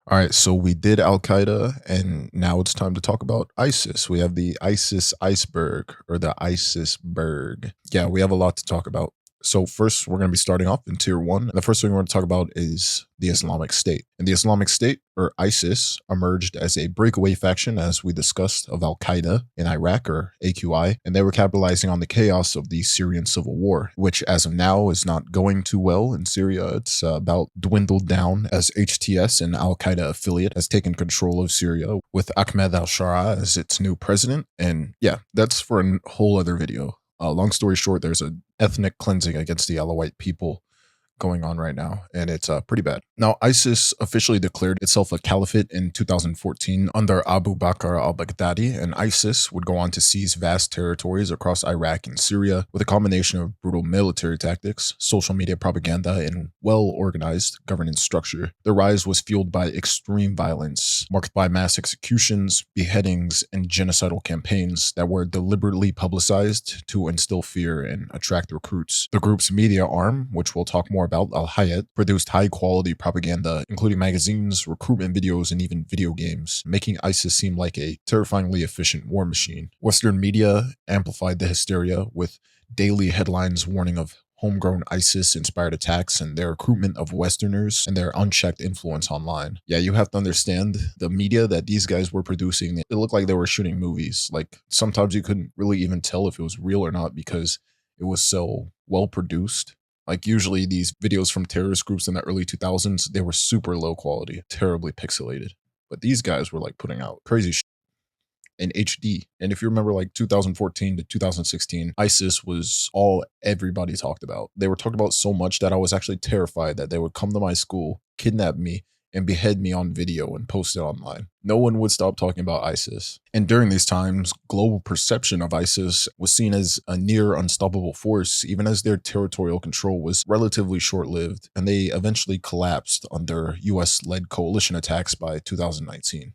All right, so we did Al Qaeda, and now it's time to talk about ISIS. We have the ISIS iceberg or the ISISberg. Yeah, we have a lot to talk about. So, first, we're going to be starting off in tier one. And the first thing we're going to talk about is the Islamic State. And the Islamic State, or ISIS, emerged as a breakaway faction, as we discussed, of Al Qaeda in Iraq, or AQI. And they were capitalizing on the chaos of the Syrian civil war, which, as of now, is not going too well in Syria. It's about dwindled down as HTS, an Al Qaeda affiliate, has taken control of Syria with Ahmed al Shara as its new president. And yeah, that's for a whole other video. Long story short, there's a ethnic cleansing against the Alawite people going on right now, and it's pretty bad. Now, ISIS officially declared itself a caliphate in 2014 under Abu Bakr al-Baghdadi, and ISIS would go on to seize vast territories across Iraq and Syria with a combination of brutal military tactics, social media propaganda, and well-organized governance structure. The rise was fueled by extreme violence, marked by mass executions, beheadings, and genocidal campaigns that were deliberately publicized to instill fear and attract recruits. The group's media arm, which we'll talk more about, Al Hayat, produced high quality propaganda, including magazines, recruitment videos, and even video games, making ISIS seem like a terrifyingly efficient war machine. Western media amplified the hysteria with daily headlines warning of homegrown ISIS inspired attacks and their recruitment of Westerners and their unchecked influence online. Yeah, you have to understand the media that these guys were producing, it looked like they were shooting movies. Like sometimes you couldn't really even tell if it was real or not because it was so well produced. Like usually these videos from terrorist groups in the early 2000s, they were super low quality, terribly pixelated. But these guys were like putting out crazy shit in HD. And if you remember like 2014 to 2016, ISIS was all everybody talked about. They were talked about so much that I was actually terrified that they would come to my school, kidnap me, and behead me on video and post it online. No one would stop talking about ISIS. And during these times, global perception of ISIS was seen as a near unstoppable force, even as their territorial control was relatively short lived, and they eventually collapsed under US led coalition attacks by 2019.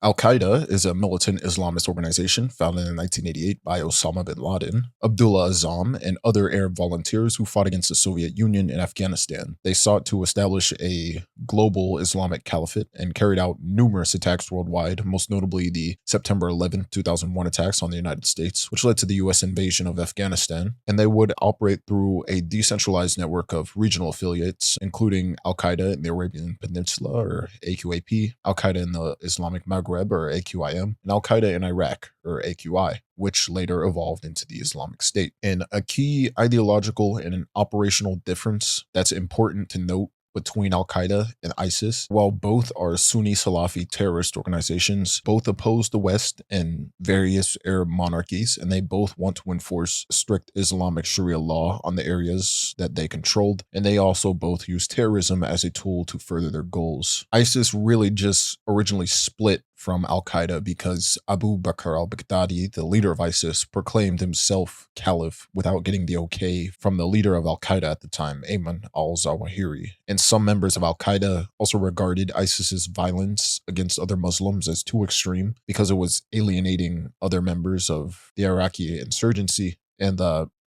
Al Qaeda is a militant Islamist organization founded in 1988 by Osama bin Laden, Abdullah Azzam, and other Arab volunteers who fought against the Soviet Union in Afghanistan. They sought to establish a global Islamic caliphate and carried out numerous attacks worldwide, most notably the September 11, 2001 attacks on the United States, which led to the US invasion of Afghanistan. And they would operate through a decentralized network of regional affiliates, including Al Qaeda in the Arabian Peninsula, or AQAP, Al Qaeda in the Islamic Maghreb, or AQIM, and Al Qaeda in Iraq, or AQI, which later evolved into the Islamic State. And a key ideological and an operational difference that's important to note between Al Qaeda and ISIS, while both are Sunni Salafi terrorist organizations, both oppose the West and various Arab monarchies, and they both want to enforce strict Islamic Sharia law on the areas that they controlled, and they also both use terrorism as a tool to further their goals. ISIS really just originally split from Al Qaeda because Abu Bakr al Baghdadi, the leader of ISIS, proclaimed himself caliph without getting the okay from the leader of Al Qaeda at the time, Ayman al Zawahiri. And some members of Al Qaeda also regarded ISIS's violence against other Muslims as too extreme because it was alienating other members of the Iraqi insurgency. And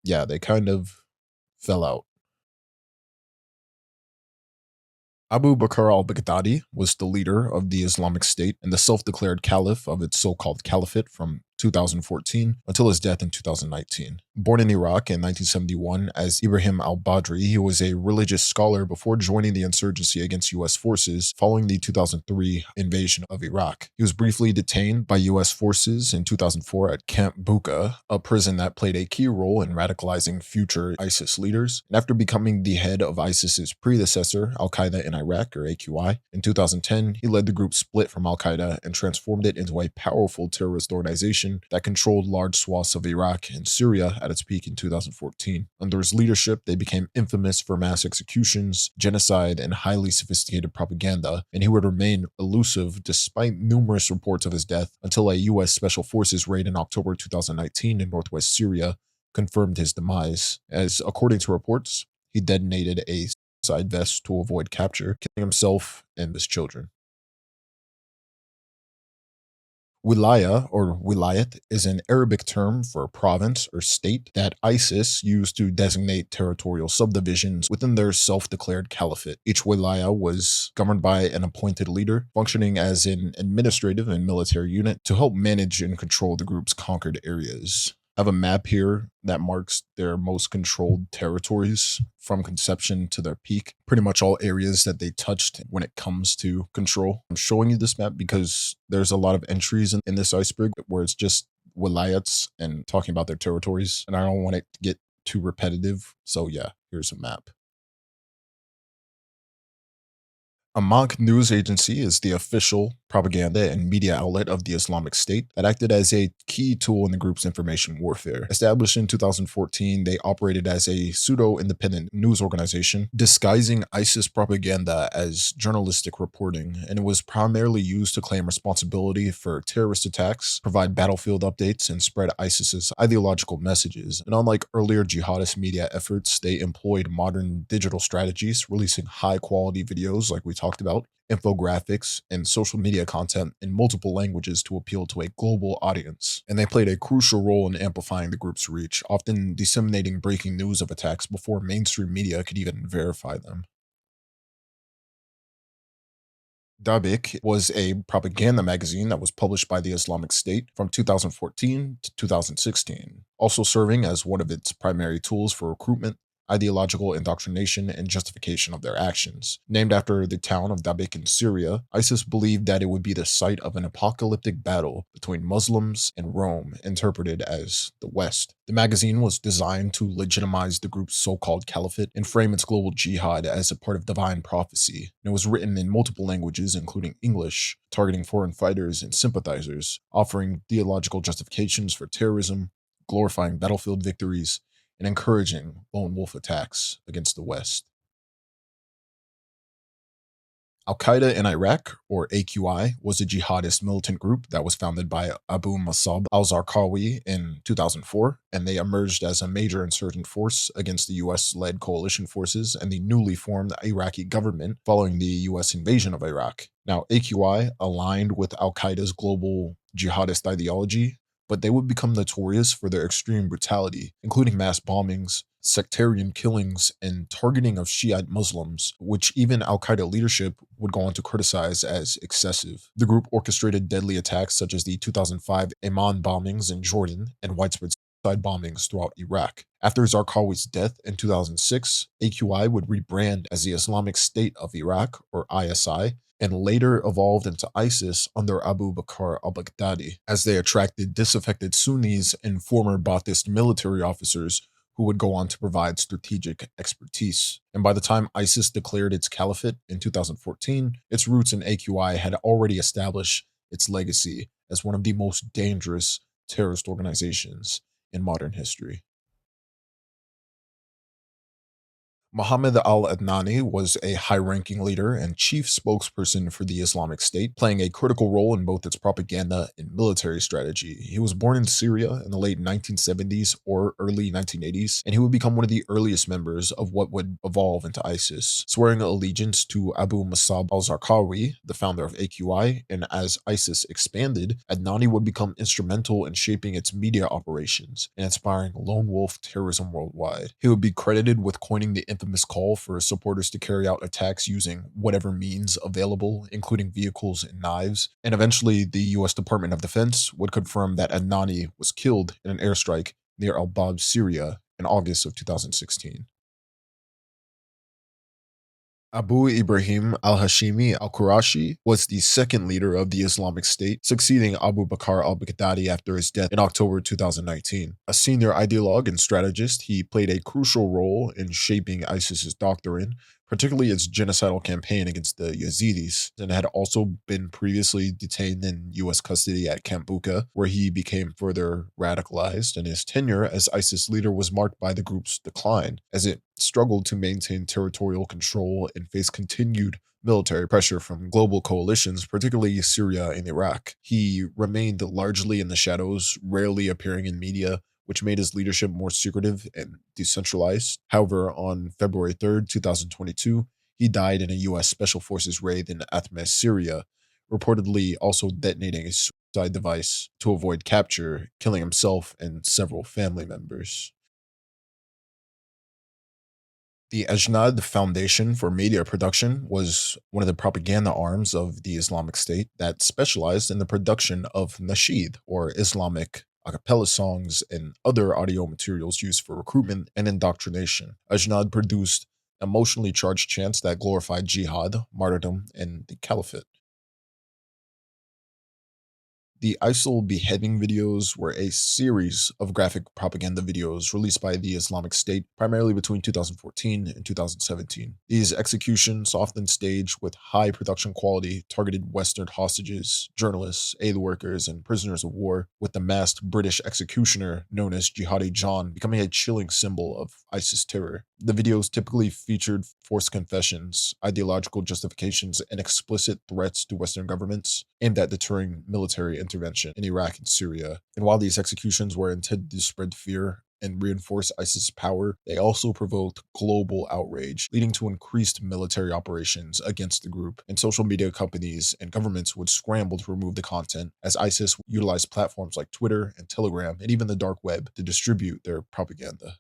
yeah, they kind of fell out. Abu Bakr al-Baghdadi was the leader of the Islamic State and the self-declared caliph of its so-called caliphate from 2014 until his death in 2019. Born in Iraq in 1971 as Ibrahim al-Badri, he was a religious scholar before joining the insurgency against U.S. forces following the 2003 invasion of Iraq. He was briefly detained by U.S. forces in 2004 at Camp Bucca, a prison that played a key role in radicalizing future ISIS leaders. And after becoming the head of ISIS's predecessor, Al-Qaeda in Iraq, or AQI, in 2010, he led the group split from Al-Qaeda and transformed it into a powerful terrorist organization that controlled large swaths of Iraq and Syria at its peak in 2014. Under his leadership, they became infamous for mass executions, genocide, and highly sophisticated propaganda, and he would remain elusive despite numerous reports of his death until a U.S. Special Forces raid in October 2019 in northwest Syria confirmed his demise, as according to reports, he detonated a suicide vest to avoid capture, killing himself and his children. Wilaya or wilayat is an Arabic term for a province or state that ISIS used to designate territorial subdivisions within their self declared caliphate. Each wilaya was governed by an appointed leader, functioning as an administrative and military unit to help manage and control the group's conquered areas. I have a map here that marks their most controlled territories from conception to their peak, pretty much all areas that they touched when it comes to control. I'm showing you this map because there's a lot of entries in this iceberg where it's just wilayats and talking about their territories, and I don't want it to get too repetitive. So, yeah, here's a map. A mock news agency is the official propaganda and media outlet of the Islamic State that acted as a key tool in the group's information warfare. Established in 2014, they operated as a pseudo-independent news organization, disguising ISIS propaganda as journalistic reporting, and it was primarily used to claim responsibility for terrorist attacks, provide battlefield updates, and spread ISIS's ideological messages. And unlike earlier jihadist media efforts, they employed modern digital strategies, releasing high-quality videos like we talked about, infographics, and social media content in multiple languages to appeal to a global audience. And they played a crucial role in amplifying the group's reach, often disseminating breaking news of attacks before mainstream media could even verify them. Dabik was a propaganda magazine that was published by the Islamic State from 2014 to 2016, also serving as one of its primary tools for recruitment, ideological indoctrination, and justification of their actions. Named after the town of Dabik in Syria, ISIS believed that it would be the site of an apocalyptic battle between Muslims and Rome, interpreted as the West. The magazine was designed to legitimize the group's so-called caliphate and frame its global jihad as a part of divine prophecy. And it was written in multiple languages, including English, targeting foreign fighters and sympathizers, offering theological justifications for terrorism, glorifying battlefield victories, and encouraging lone wolf attacks against the West. Al Qaeda in Iraq, or AQI, was a jihadist militant group that was founded by Abu Musab al Zarqawi in 2004, and they emerged as a major insurgent force against the US led coalition forces and the newly formed Iraqi government following the US invasion of Iraq. Now, AQI aligned with Al Qaeda's global jihadist ideology, but they would become notorious for their extreme brutality, including mass bombings, sectarian killings, and targeting of Shiite Muslims, which even Al Qaeda leadership would go on to criticize as excessive. The group orchestrated deadly attacks such as the 2005 Amman bombings in Jordan and widespread suicide bombings throughout Iraq. After Zarqawi's death in 2006, AQI would rebrand as the Islamic State of Iraq, or ISI, and later evolved into ISIS under Abu Bakr al-Baghdadi, as they attracted disaffected Sunnis and former Ba'athist military officers who would go on to provide strategic expertise. And by the time ISIS declared its caliphate in 2014, its roots in AQI had already established its legacy as one of the most dangerous terrorist organizations in modern history. Mohammed al-Adnani was a high-ranking leader and chief spokesperson for the Islamic State, playing a critical role in both its propaganda and military strategy. He was born in Syria in the late 1970s or early 1980s, and he would become one of the earliest members of what would evolve into ISIS, swearing allegiance to Abu Musab al-Zarqawi, the founder of AQI, and as ISIS expanded, Adnani would become instrumental in shaping its media operations and inspiring lone wolf terrorism worldwide. He would be credited with coining the infamous call for supporters to carry out attacks using whatever means available, including vehicles and knives. And eventually, the US Department of Defense would confirm that Adnani was killed in an airstrike near Al Bab, Syria, in August of 2016. Abu Ibrahim al-Hashimi al-Qurashi was the second leader of the Islamic State, succeeding Abu Bakr al-Baghdadi after his death in October 2019. A senior ideologue and strategist, he played a crucial role in shaping ISIS's doctrine, particularly its genocidal campaign against the Yazidis, and had also been previously detained in US custody at Camp Bucca, where he became further radicalized, and his tenure as ISIS leader was marked by the group's decline, as it struggled to maintain territorial control and faced continued military pressure from global coalitions, particularly Syria and Iraq. He remained largely in the shadows, rarely appearing in media, which made his leadership more secretive and decentralized. However, on February 3rd, 2022, he died in a US Special Forces raid in Athmez, Syria, reportedly also detonating a device to avoid capture, killing himself and several family members. The Ajnad Foundation for Media Production was one of the propaganda arms of the Islamic State that specialized in the production of nasheed, or Islamic a cappella songs, and other audio materials used for recruitment and indoctrination. Ajnad produced emotionally charged chants that glorified jihad, martyrdom, and the caliphate. The ISIL beheading videos were a series of graphic propaganda videos released by the Islamic State primarily between 2014 and 2017. These executions, often staged with high production quality, targeted Western hostages, journalists, aid workers, and prisoners of war, with the masked British executioner known as Jihadi John becoming a chilling symbol of ISIS terror. The videos typically featured forced confessions, ideological justifications, and explicit threats to Western governments aimed at deterring military intervention in Iraq and Syria. And while these executions were intended to spread fear and reinforce ISIS' power, they also provoked global outrage, leading to increased military operations against the group. And social media companies and governments would scramble to remove the content, as ISIS utilized platforms like Twitter and Telegram and even the dark web to distribute their propaganda.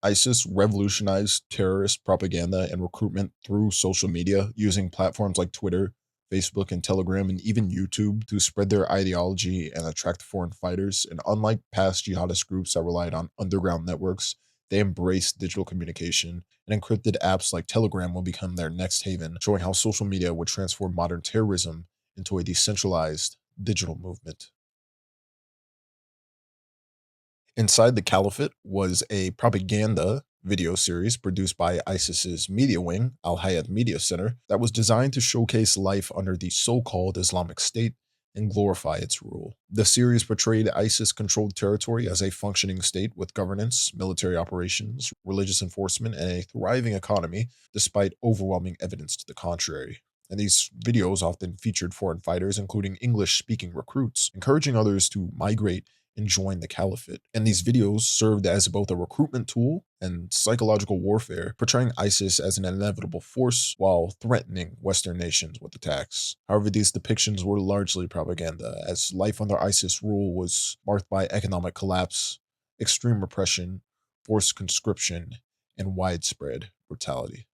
ISIS revolutionized terrorist propaganda and recruitment through social media using platforms like Twitter, Facebook, and Telegram, and even YouTube to spread their ideology and attract foreign fighters. And unlike past jihadist groups that relied on underground networks, they embraced digital communication, and encrypted apps like Telegram will become their next haven, showing how social media would transform modern terrorism into a decentralized digital movement. Inside the Caliphate was a propaganda video series produced by ISIS's media wing, Al Hayat Media Center, that was designed to showcase life under the so called Islamic State and glorify its rule. The series portrayed ISIS controlled territory as a functioning state with governance, military operations, religious enforcement, and a thriving economy, despite overwhelming evidence to the contrary. And these videos often featured foreign fighters, including English speaking recruits, encouraging others to migrate and join the caliphate. And these videos served as both a recruitment tool and psychological warfare, portraying ISIS as an inevitable force while threatening Western nations with attacks. However, these depictions were largely propaganda, as life under ISIS rule was marked by economic collapse, extreme repression, forced conscription, and widespread brutality.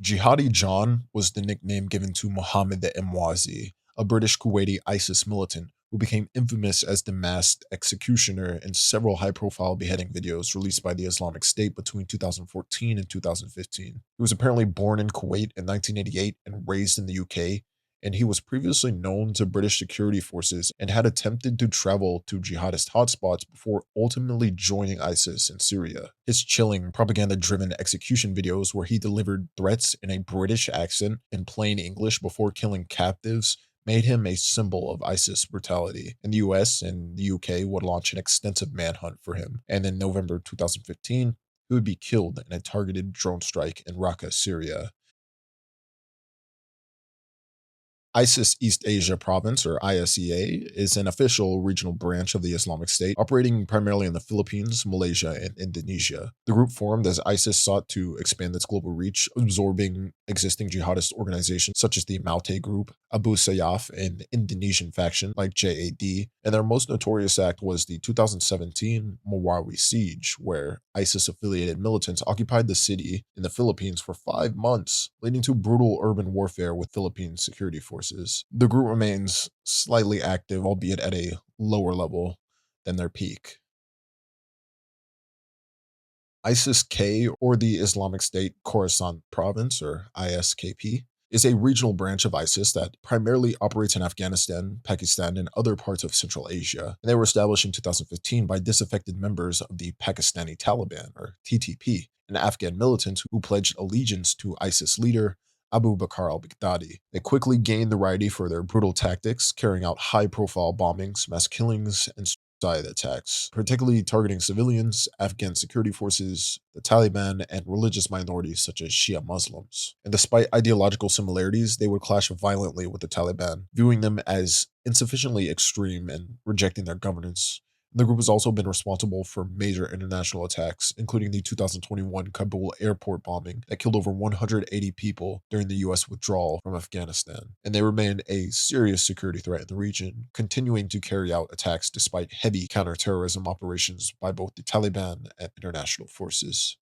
Jihadi John was the nickname given to Mohammed the Emwazi, a British Kuwaiti ISIS militant who became infamous as the masked executioner in several high profile beheading videos released by the Islamic State between 2014 and 2015. He was apparently born in Kuwait in 1988 and raised in the UK, and he was previously known to British security forces and had attempted to travel to jihadist hotspots before ultimately joining ISIS in Syria. His chilling, propaganda driven execution videos, where he delivered threats in a British accent in plain English before killing captives, made him a symbol of ISIS brutality. In the US and the UK would launch an extensive manhunt for him, and in November 2015, he would be killed in a targeted drone strike in Raqqa, Syria. ISIS East Asia Province, or ISEA, is an official regional branch of the Islamic State, operating primarily in the Philippines, Malaysia, and Indonesia. The group formed as ISIS sought to expand its global reach, absorbing existing jihadist organizations such as the Maute Group, Abu Sayyaf, and Indonesian faction like JAD, and their most notorious act was the 2017 Marawi siege, where ISIS-affiliated militants occupied the city in the Philippines for 5 months, leading to brutal urban warfare with Philippine security forces. The group remains slightly active, albeit at a lower level than their peak. ISIS-K, or the Islamic State Khorasan Province, or ISKP, is a regional branch of ISIS that primarily operates in Afghanistan, Pakistan, and other parts of Central Asia. And they were established in 2015 by disaffected members of the Pakistani Taliban, or TTP, and Afghan militants who pledged allegiance to ISIS leader Abu Bakr al-Baghdadi. They quickly gained notoriety for their brutal tactics, carrying out high-profile bombings, mass killings, and suicide attacks, particularly targeting civilians, Afghan security forces, the Taliban, and religious minorities such as Shia Muslims. And despite ideological similarities, they would clash violently with the Taliban, viewing them as insufficiently extreme and rejecting their governance, The group has also been responsible for major international attacks, including the 2021 Kabul airport bombing that killed over 180 people during the US withdrawal from Afghanistan. And they remain a serious security threat in the region, continuing to carry out attacks despite heavy counterterrorism operations by both the Taliban and international forces.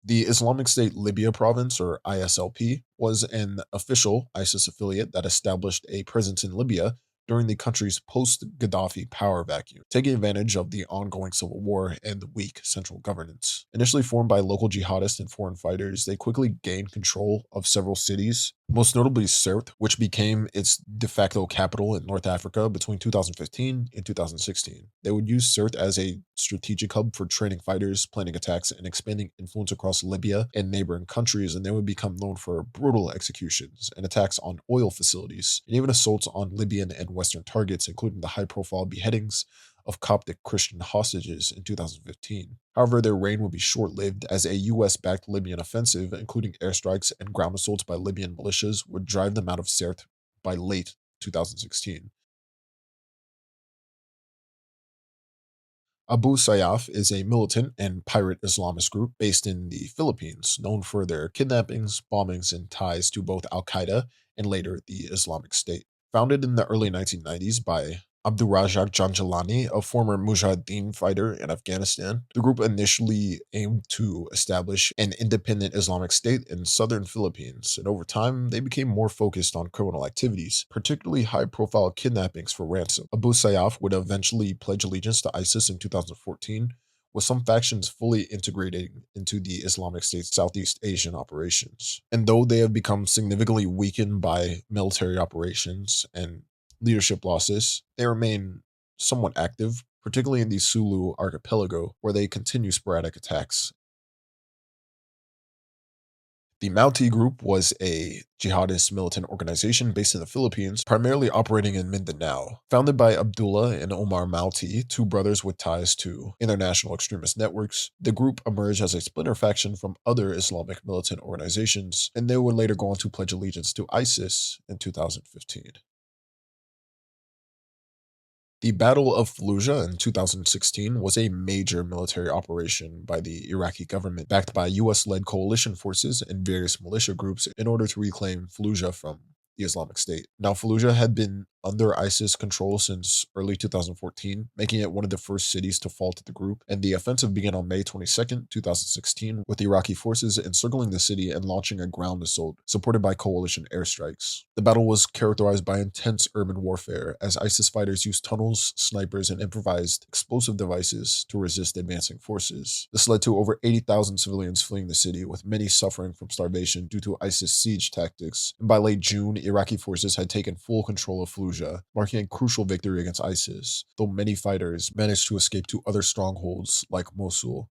The Islamic State Libya province, or ISLP, was an official ISIS affiliate that established a presence in Libya during the country's post Gaddafi power vacuum, taking advantage of the ongoing civil war and the weak central governance. Initially formed by local jihadists and foreign fighters, they quickly gained control of several cities, most notably Sirte, which became its de facto capital in North Africa between 2015 and 2016. They would use Sirte as a strategic hub for training fighters, planning attacks, and expanding influence across Libya and neighboring countries, and they would become known for brutal executions and attacks on oil facilities, and even assaults on Libyan and Western targets, including the high-profile beheadings of Coptic Christian hostages in 2015. However, their reign would be short lived as a US backed Libyan offensive, including airstrikes and ground assaults by Libyan militias, would drive them out of Sirte by late 2016. Abu Sayyaf is a militant and pirate Islamist group based in the Philippines, known for their kidnappings, bombings, and ties to both Al Qaeda and later the Islamic State. Founded in the early 1990s by Abdurrajak Janjalani, a former Mujahideen fighter in Afghanistan, the group initially aimed to establish an independent Islamic State in southern Philippines, and over time they became more focused on criminal activities, particularly high-profile kidnappings for ransom. Abu Sayyaf would eventually pledge allegiance to ISIS in 2014, with some factions fully integrating into the Islamic State's Southeast Asian operations. And though they have become significantly weakened by military operations and leadership losses, they remain somewhat active, particularly in the Sulu archipelago, where they continue sporadic attacks. The Mauti Group was a jihadist militant organization based in the Philippines, primarily operating in Mindanao. Founded by Abdullah and Omar Mauti, two brothers with ties to international extremist networks, the group emerged as a splinter faction from other Islamic militant organizations, and they would later go on to pledge allegiance to ISIS in 2015. The Battle of Fallujah in 2016 was a major military operation by the Iraqi government, backed by US led coalition forces and various militia groups in order to reclaim Fallujah from the Islamic State. Now, Fallujah had been under ISIS control since early 2014, making it one of the first cities to fall to the group. And the offensive began on May 22nd, 2016, with Iraqi forces encircling the city and launching a ground assault supported by coalition airstrikes. The battle was characterized by intense urban warfare as ISIS fighters used tunnels, snipers, and improvised explosive devices to resist advancing forces. This led to over 80,000 civilians fleeing the city, with many suffering from starvation due to ISIS siege tactics. And by late June, Iraqi forces had taken full control of Fallujah, marking a crucial victory against ISIS, though many fighters managed to escape to other strongholds like Mosul.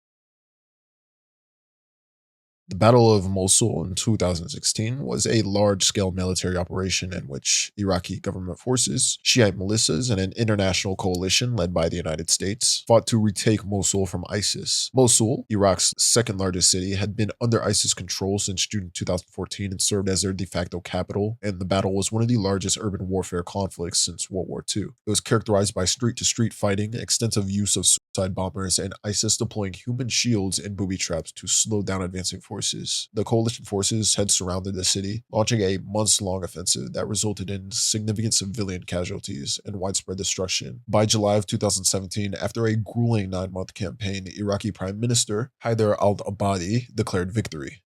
The Battle of Mosul in 2016 was a large scale military operation in which Iraqi government forces, Shiite militias, and an international coalition led by the United States fought to retake Mosul from ISIS. Mosul, Iraq's second largest city, had been under ISIS control since June 2014 and served as their de facto capital, and the battle was one of the largest urban warfare conflicts since World War II. It was characterized by street to street fighting, extensive use of suicide bombers, and ISIS deploying human shields and booby traps to slow down advancing forces. The coalition forces had surrounded the city, launching a months-long offensive that resulted in significant civilian casualties and widespread destruction. By July of 2017, after a grueling 9-month campaign, Iraqi Prime Minister Haider al-Abadi declared victory.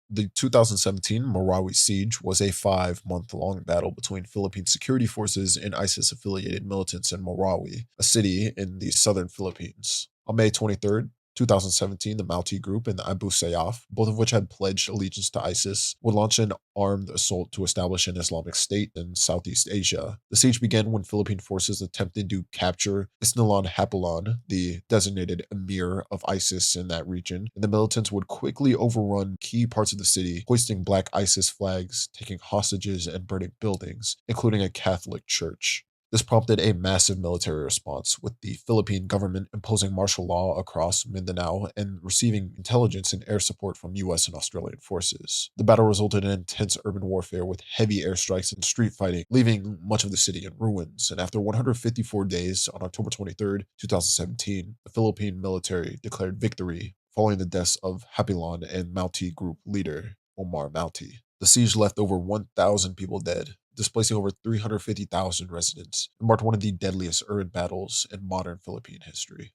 The 2017 Marawi siege was a 5-month-long battle between Philippine security forces and ISIS-affiliated militants in Marawi, a city in the southern Philippines. On May 23rd, 2017, the Mauti Group and the Abu Sayyaf, both of which had pledged allegiance to ISIS, would launch an armed assault to establish an Islamic State in Southeast Asia. The siege began when Philippine forces attempted to capture Isnilan Hapulan, the designated emir of ISIS in that region, and the militants would quickly overrun key parts of the city, hoisting black ISIS flags, taking hostages, and burning buildings, including a Catholic church. This prompted a massive military response, with the Philippine government imposing martial law across Mindanao and receiving intelligence and air support from US and Australian forces. The battle resulted in intense urban warfare with heavy airstrikes and street fighting, leaving much of the city in ruins. And after 154 days, on October 23rd, 2017, the Philippine military declared victory following the deaths of Hapilon and Mountie group leader Omar Mountie. The siege left over 1,000 people dead, displacing over 350,000 residents, and marked one of the deadliest urban battles in modern Philippine history.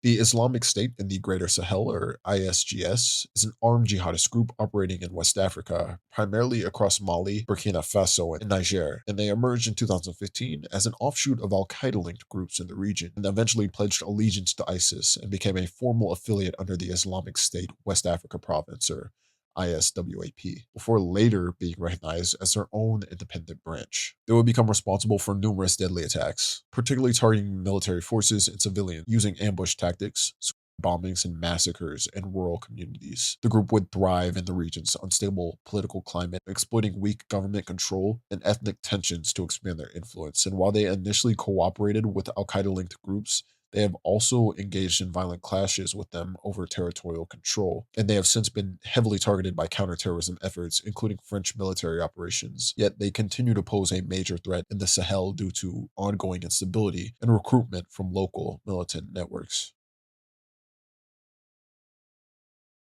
The Islamic State in the Greater Sahel, or ISGS, is an armed jihadist group operating in West Africa, primarily across Mali, Burkina Faso, and Niger, and they emerged in 2015 as an offshoot of Al Qaeda linked groups in the region, and eventually pledged allegiance to ISIS and became a formal affiliate under the Islamic State West Africa Province, or ISWAP, before later being recognized as their own independent branch. They would become responsible for numerous deadly attacks, particularly targeting military forces and civilians using ambush tactics, bombings, and massacres in rural communities. The group would thrive in the region's unstable political climate, exploiting weak government control and ethnic tensions to expand their influence. And while they initially cooperated with Al Qaeda linked groups, they have also engaged in violent clashes with them over territorial control, and they have since been heavily targeted by counterterrorism efforts, including French military operations. Yet they continue to pose a major threat in the Sahel due to ongoing instability and recruitment from local militant networks.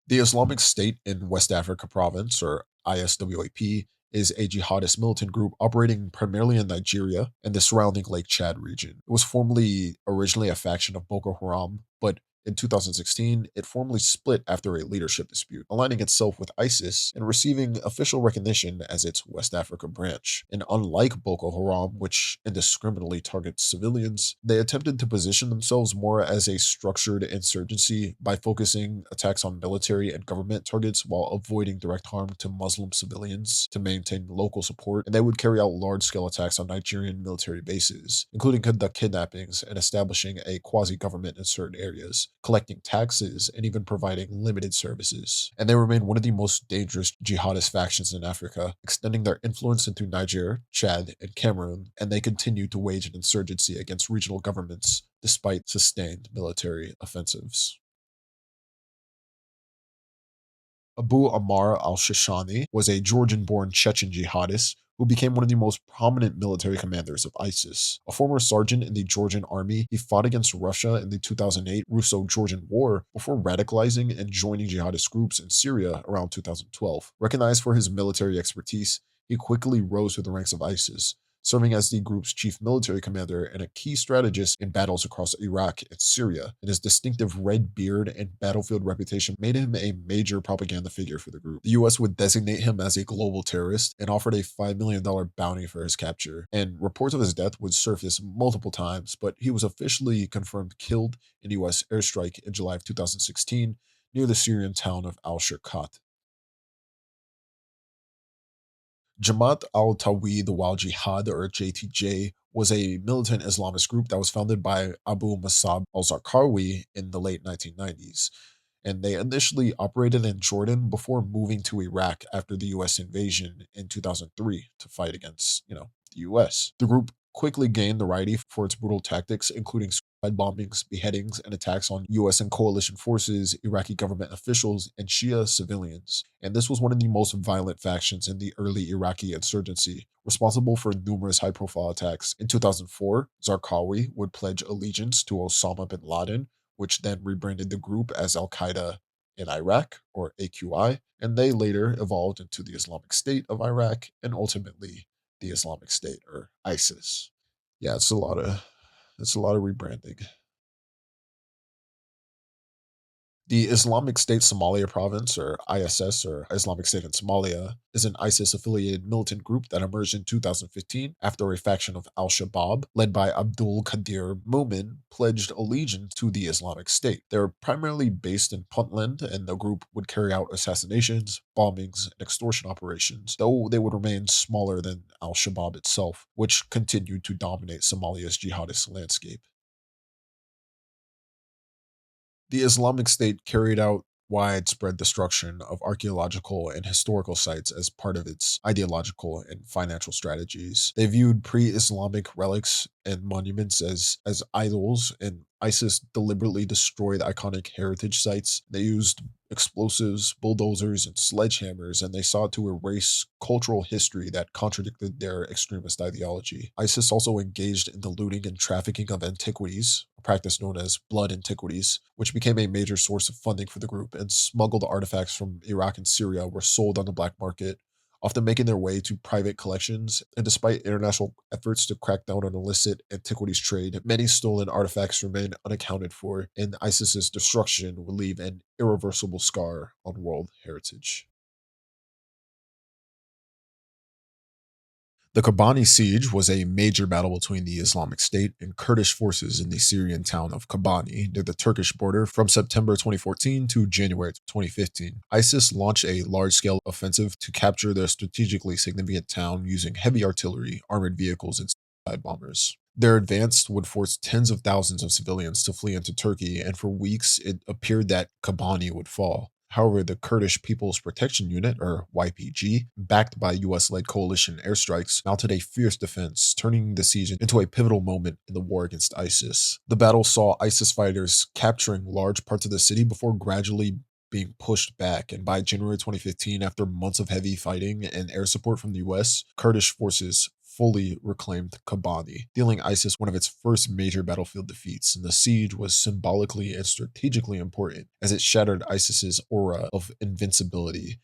The Islamic State in West Africa Province, or ISWAP, is a jihadist militant group operating primarily in Nigeria and the surrounding Lake Chad region. It was formerly originally a faction of Boko Haram, but in 2016, it formally split after a leadership dispute, aligning itself with ISIS and receiving official recognition as its West Africa branch. And unlike Boko Haram, which indiscriminately targets civilians, they attempted to position themselves more as a structured insurgency by focusing attacks on military and government targets while avoiding direct harm to Muslim civilians to maintain local support. And they would carry out large scale attacks on Nigerian military bases, including conduct kidnappings and establishing a quasi government in certain areas, collecting taxes, and even providing limited services. And they remain one of the most dangerous jihadist factions in Africa, extending their influence into Niger, Chad, and Cameroon, and they continue to wage an insurgency against regional governments despite sustained military offensives. Abu Ammar al-Shishani was a Georgian-born Chechen jihadist who became one of the most prominent military commanders of ISIS. A former sergeant in the Georgian army, he fought against Russia in the 2008 Russo-Georgian War before radicalizing and joining jihadist groups in Syria around 2012. Recognized for his military expertise, he quickly rose to the ranks of ISIS, serving as the group's chief military commander and a key strategist in battles across Iraq and Syria. And his distinctive red beard and battlefield reputation made him a major propaganda figure for the group. The US would designate him as a global terrorist and offered a $5 million bounty for his capture. And reports of his death would surface multiple times, but he was officially confirmed killed in a US airstrike in July of 2016 near the Syrian town of al-Shirkat. Jamaat al-Tawhid wal Jihad, or JTJ, was a militant Islamist group that was founded by Abu Musab al-Zarqawi in the late 1990s. And they initially operated in Jordan before moving to Iraq after the US invasion in 2003 to fight against, the US. The group quickly gained notoriety for its brutal tactics, including suicide bombings, beheadings, and attacks on US and coalition forces, Iraqi government officials, and Shia civilians. And this was one of the most violent factions in the early Iraqi insurgency, responsible for numerous high profile attacks. In 2004, Zarqawi would pledge allegiance to Osama bin Laden, which then rebranded the group as Al Qaeda in Iraq, or AQI, and they later evolved into the Islamic State of Iraq and ultimately the Islamic State, or ISIS. Yeah, it's a lot of rebranding. The Islamic State Somalia Province, or ISS, or Islamic State in Somalia, is an ISIS affiliated militant group that emerged in 2015 after a faction of Al Shabaab, led by Abdul Qadir Mumin, pledged allegiance to the Islamic State. They're primarily based in Puntland, and the group would carry out assassinations, bombings, and extortion operations, though they would remain smaller than Al Shabaab itself, which continued to dominate Somalia's jihadist landscape. The Islamic State carried out widespread destruction of archaeological and historical sites as part of its ideological and financial strategies. They viewed pre-Islamic relics and monuments as idols, and ISIS deliberately destroyed iconic heritage sites. They used explosives, bulldozers, and sledgehammers, and they sought to erase cultural history that contradicted their extremist ideology. ISIS also engaged in the looting and trafficking of antiquities, a practice known as blood antiquities, which became a major source of funding for the group, and smuggled artifacts from Iraq and Syria were sold on the black market, often making their way to private collections. And despite international efforts to crack down on illicit antiquities trade, many stolen artifacts remain unaccounted for, and ISIS's destruction will leave an irreversible scar on world heritage. The Kobani siege was a major battle between the Islamic State and Kurdish forces in the Syrian town of Kobani near the Turkish border from September 2014 to January 2015. ISIS launched a large-scale offensive to capture the strategically significant town using heavy artillery, armored vehicles, and suicide bombers. Their advance would force tens of thousands of civilians to flee into Turkey, and for weeks it appeared that Kobani would fall. However, the Kurdish People's Protection Unit, or YPG, backed by US led coalition airstrikes, mounted a fierce defense, turning the siege into a pivotal moment in the war against ISIS. The battle saw ISIS fighters capturing large parts of the city before gradually being pushed back, and by January 2015, after months of heavy fighting and air support from the US, Kurdish forces fully reclaimed Kobani, dealing ISIS one of its first major battlefield defeats, and the siege was symbolically and strategically important as it shattered ISIS's aura of invincibility.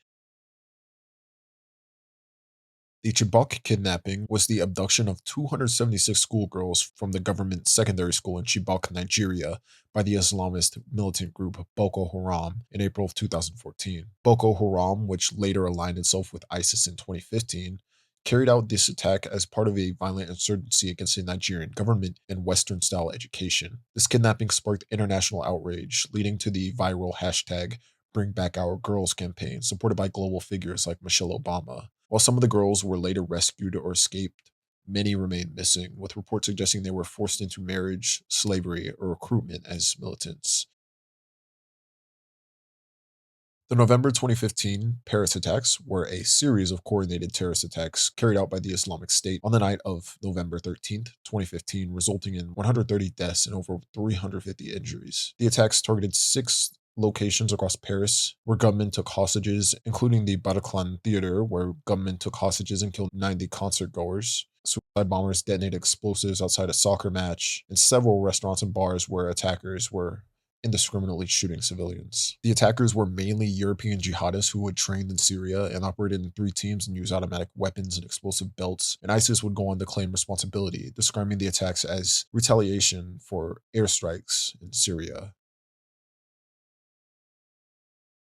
The Chibok kidnapping was the abduction of 276 schoolgirls from the government secondary school in Chibok, Nigeria, by the Islamist militant group Boko Haram in April of 2014. Boko Haram, which later aligned itself with ISIS in 2015, carried out this attack as part of a violent insurgency against the Nigerian government and Western style education. This kidnapping sparked international outrage, leading to the viral hashtag Bring Back Our Girls campaign, supported by global figures like Michelle Obama. While some of the girls were later rescued or escaped, many remained missing, with reports suggesting they were forced into marriage, slavery, or recruitment as militants. The November 2015 Paris attacks were a series of coordinated terrorist attacks carried out by the Islamic State on the night of November 13th, 2015, resulting in 130 deaths and over 350 injuries. The attacks targeted six locations across Paris where gunmen took hostages, including the Bataclan Theater, where gunmen took hostages and killed 90 concert goers. Suicide bombers detonated explosives outside a soccer match, and several restaurants and bars where attackers were indiscriminately shooting civilians. The attackers were mainly European jihadists who had trained in Syria and operated in three teams and used automatic weapons and explosive belts, and ISIS would go on to claim responsibility, describing the attacks as retaliation for airstrikes in Syria.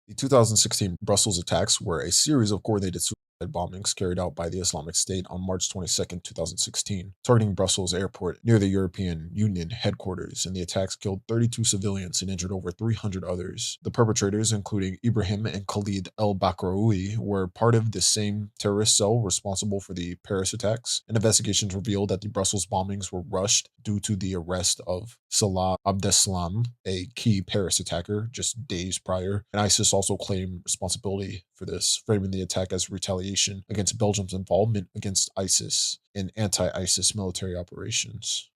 The 2016 Brussels attacks were a series of coordinated suicide bombings carried out by the Islamic State on March 22, 2016, targeting Brussels airport near the European Union headquarters, and the attacks killed 32 civilians and injured over 300 others. The perpetrators, including Ibrahim and Khalid el-Bakraoui, were part of the same terrorist cell responsible for the Paris attacks, and investigations revealed that the Brussels bombings were rushed due to the arrest of Salah Abdeslam, a key Paris attacker, just days prior, and ISIS also claimed responsibility for this, framing the attack as retaliation against Belgium's involvement against ISIS in anti-ISIS military operations.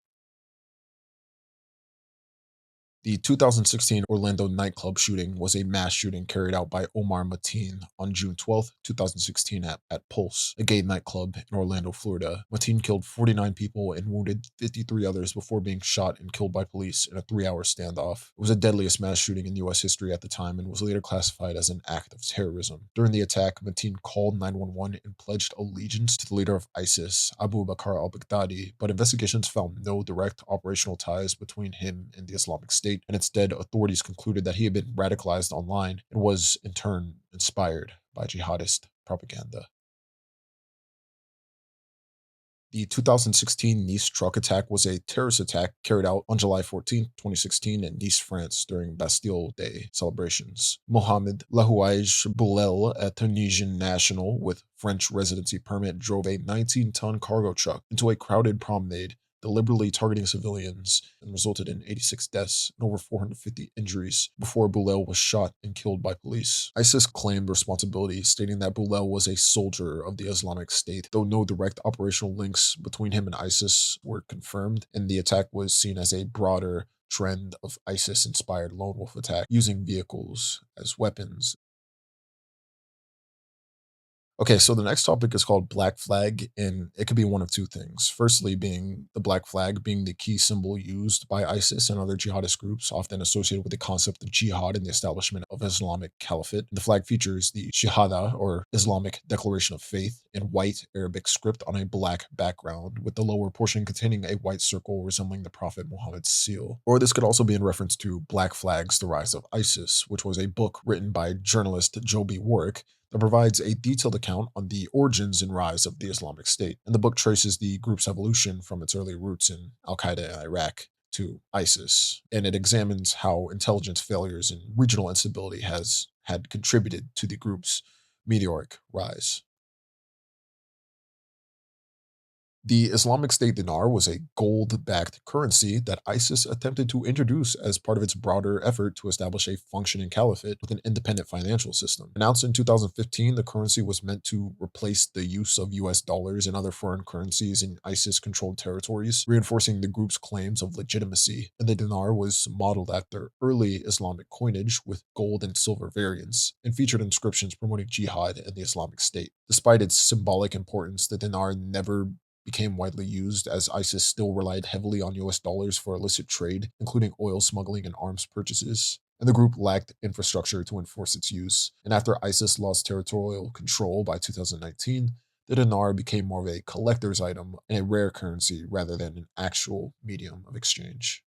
The 2016 Orlando nightclub shooting was a mass shooting carried out by Omar Mateen on June 12, 2016 at Pulse, a gay nightclub in Orlando, Florida. Mateen killed 49 people and wounded 53 others before being shot and killed by police in a 3-hour standoff. It was the deadliest mass shooting in U.S. history at the time and was later classified as an act of terrorism. During the attack, Mateen called 911 and pledged allegiance to the leader of ISIS, Abu Bakr al-Baghdadi, but investigations found no direct operational ties between him and the Islamic State, and instead authorities concluded that he had been radicalized online and was in turn inspired by jihadist propaganda. The 2016 Nice truck attack was a terrorist attack carried out on July 14, 2016 in Nice, France during Bastille Day celebrations. Mohamed Lahouaj Boulel, a Tunisian national with French residency permit, drove a 19-ton cargo truck into a crowded promenade deliberately targeting civilians and resulted in 86 deaths and over 450 injuries before Boulel was shot and killed by police. ISIS claimed responsibility, stating that Boulel was a soldier of the Islamic State, though no direct operational links between him and ISIS were confirmed, and the attack was seen as a broader trend of ISIS-inspired lone wolf attack using vehicles as weapons. Okay, so the next topic is called Black Flag, and it could be one of two things. Firstly, being the Black Flag being the key symbol used by ISIS and other jihadist groups, often associated with the concept of jihad and the establishment of Islamic Caliphate. The flag features the Shahada, or Islamic Declaration of Faith, in white Arabic script on a black background, with the lower portion containing a white circle resembling the Prophet Muhammad's seal. Or this could also be in reference to Black Flags, The Rise of ISIS, which was a book written by journalist Joby Warwick that provides a detailed account on the origins and rise of the Islamic State. And the book traces the group's evolution from its early roots in Al Qaeda in Iraq to ISIS, and it examines how intelligence failures and regional instability has had contributed to the group's meteoric rise. The Islamic State dinar was a gold backed currency that ISIS attempted to introduce as part of its broader effort to establish a functioning caliphate with an independent financial system. Announced in 2015, the currency was meant to replace the use of US dollars and other foreign currencies in ISIS controlled territories, reinforcing the group's claims of legitimacy. And the dinar was modeled after early Islamic coinage with gold and silver variants and featured inscriptions promoting jihad and the Islamic State. Despite its symbolic importance, the dinar never became widely used as ISIS still relied heavily on US dollars for illicit trade, including oil smuggling and arms purchases. And the group lacked infrastructure to enforce its use. And after ISIS lost territorial control by 2019, the dinar became more of a collector's item and a rare currency rather than an actual medium of exchange.